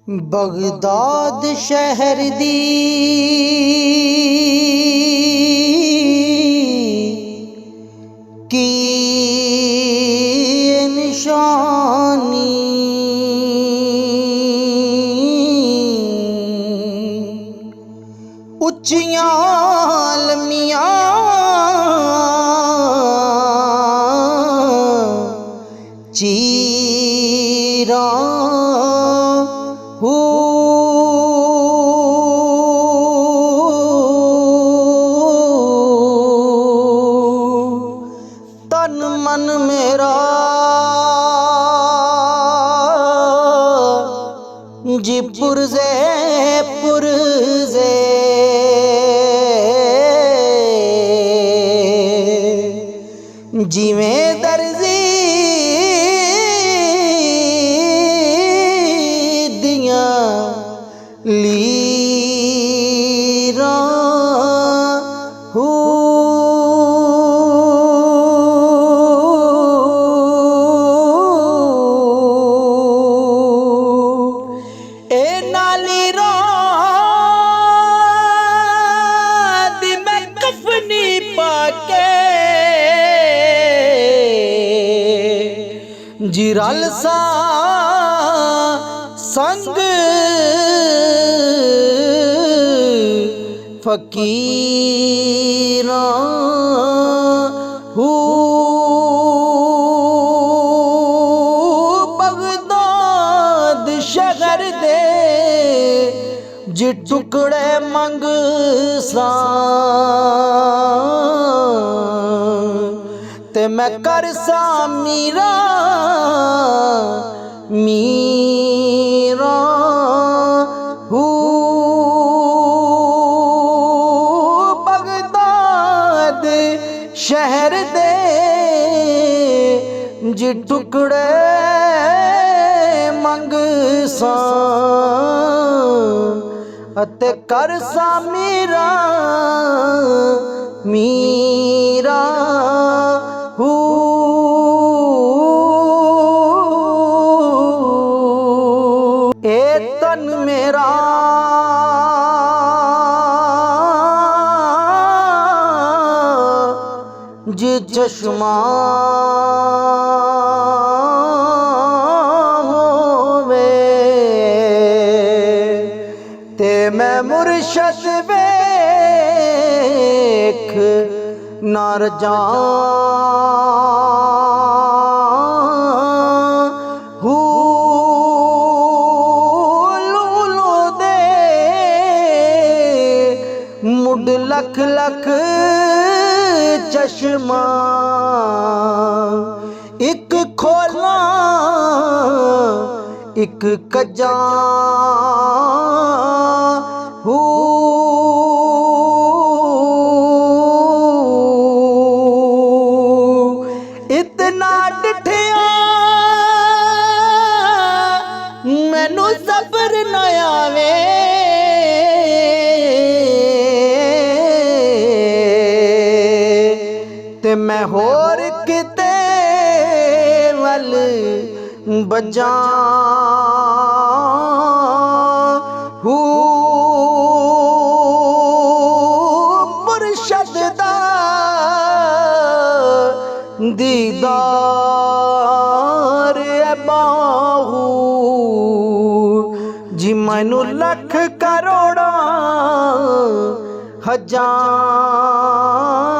Baghdad शहर दी की निशानी उच्चियां लम्मियां चीरां हो तन मन मेरा जी पुरजे पुरजे जिवें दर्जी दियां लीरां हो ए नाली दी मैं कफनी पाके जिरल सा संग फकीरां हो बगदाद शहर दे जी टुकड़े मंगसां ते मैं करसा मीरा मीरा हो बगदाद शहर दे जी टुकड़े मंगसां अते करसा मीरा मीरा हो ए तन मेरा जी चश्मा होवे ते मैं मुर्शद वेख नर जाऊं लूलू दे मुड लख लख चश्मा एक खोला एक कजा हो इतना डिठिया मैनू सबर न आवे ते मैं होर किते वल बजा हो मुर्शद दा दीदार ए बाहू जी मैनू लख करोड़ा हजार